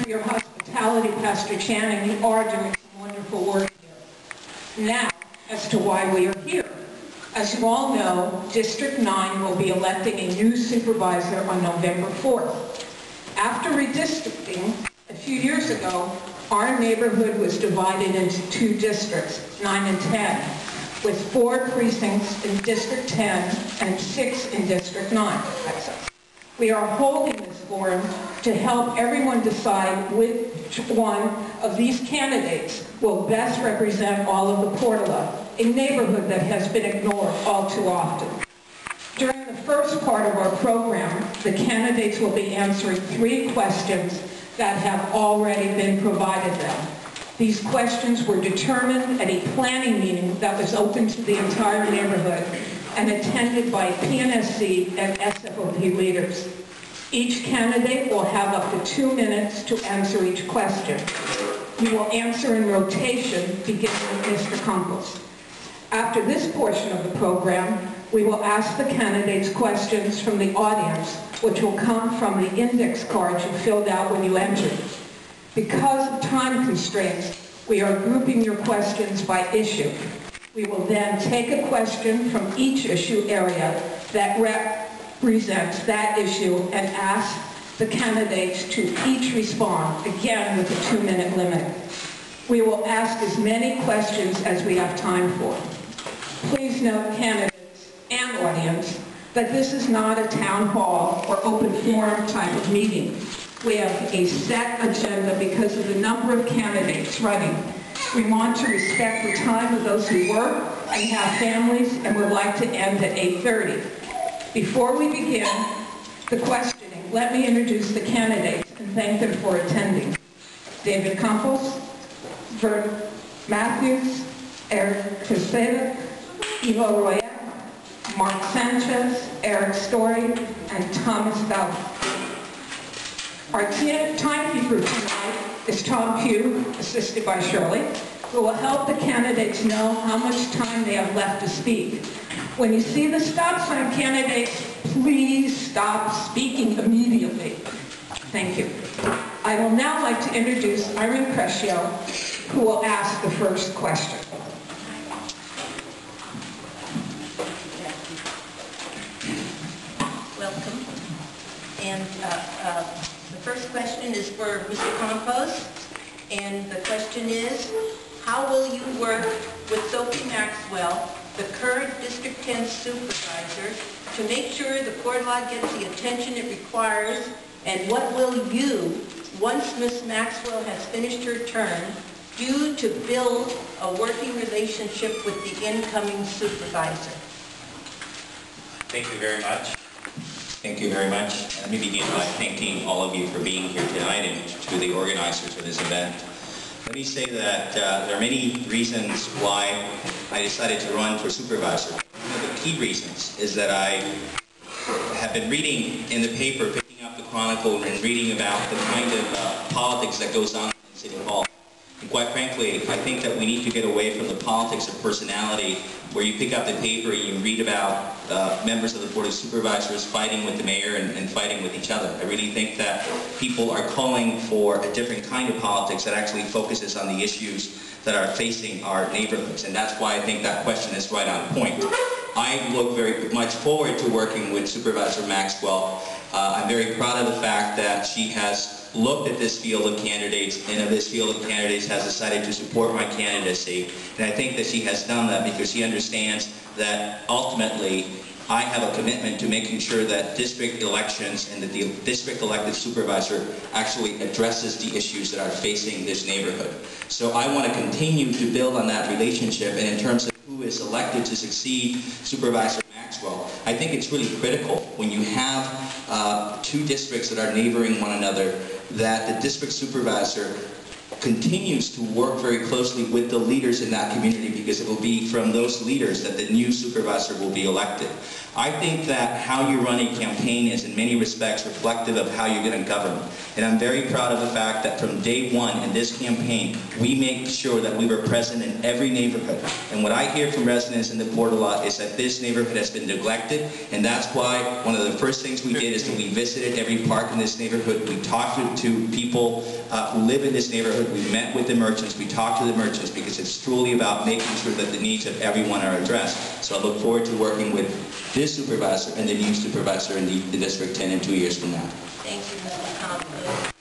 for your hospitality, Pastor Channing. You are doing some wonderful work here. Now, as to why we are here. As you all know, District 9 will be electing a new supervisor on November 4th. After redistricting a few years ago, our neighborhood was divided into 2 districts, 9 and 10, with 4 precincts in District 10 and 6 in District 9. We are holding this forum to help everyone decide which one of these candidates will best represent all of the portola, a neighborhood that has been ignored all too often. During the first part of our program, the candidates will be answering 3 questions that have already been provided them. These questions were determined at a planning meeting that was open to the entire neighborhood and attended by PNSC and SFOP leaders. Each candidate will have up to 2 minutes to answer each question. We will answer in rotation, beginning with Mr. Kumpels. After this portion of the program, we will ask the candidates questions from the audience, which will come from the index cards you filled out when you entered. Because of time constraints, we are grouping your questions by issue. We will then take a question from each issue area that represents that issue and ask the candidates to each respond, again with a 2-minute limit. We will ask as many questions as we have time for. Please note, candidates and audience, that this is not a town hall or open forum type of meeting. We have a set agenda because of the number of candidates running. We want to respect the time of those who work and have families and would like to end at 8:30. Before we begin the questioning, let me introduce the candidates and thank them for attending. David Kumpels, Vern Matthews, Eric Caseta, Ivo Roya, Mark Sanchez, Eric Story, and Thomas Bell. Our timekeeper tonight is Tom Pugh, assisted by Shirley, who will help the candidates know how much time they have left to speak. When you see the stop sign, candidates, please stop speaking immediately. Thank you. I will now like to introduce Irene Crescio, who will ask the first question. Welcome. And the first question is for Mr. Campos, and the question is, how will you work with Sophie Maxwell, the current District 10 supervisor, to make sure the portola gets the attention it requires, and what will you, once Ms. Maxwell has finished her term, do to build a working relationship with the incoming supervisor? Thank you very much. Thank you very much. Let me begin by thanking all of you for being here tonight and to the organizers of this event. Let me say that there are many reasons why I decided to run for supervisor. One of the key reasons is that I have been reading in the paper, picking up the Chronicle, and reading about the kind of politics that goes on in City Hall. And quite frankly, I think that we need to get away from the politics of personality, where you pick up the paper and you read about members of the Board of Supervisors fighting with the mayor and fighting with each other. I really think that people are calling for a different kind of politics that actually focuses on the issues that are facing our neighborhoods. And that's why I think that question is right on point. I look very much forward to working with Supervisor Maxwell. I'm very proud of the fact that she has looked at this field of candidates, and of this field of candidates has decided to support my candidacy. And I think that she has done that because she understands that ultimately I have a commitment to making sure that district elections and that the district elected supervisor actually addresses the issues that are facing this neighborhood. So I want to continue to build on that relationship, and in terms of who is elected to succeed Supervisor Maxwell, I think it's really critical when you have 2 districts that are neighboring one another that the district supervisor continues to work very closely with the leaders in that community, because it will be from those leaders that the new supervisor will be elected. I think that how you run a campaign is in many respects reflective of how you're going to govern. And I'm very proud of the fact that from day one in this campaign, we make sure that we were present in every neighborhood. And what I hear from residents in the Portola is that this neighborhood has been neglected, and that's why one of the first things we did is that we visited every park in this neighborhood. We talked to people who live in this neighborhood. We met with the merchants. We talked to the merchants because it's truly about making sure that the needs of everyone are addressed. So I look forward to working with this supervisor and the new supervisor in the District 10 in 2 years from now. Thank you, Mr. Campos.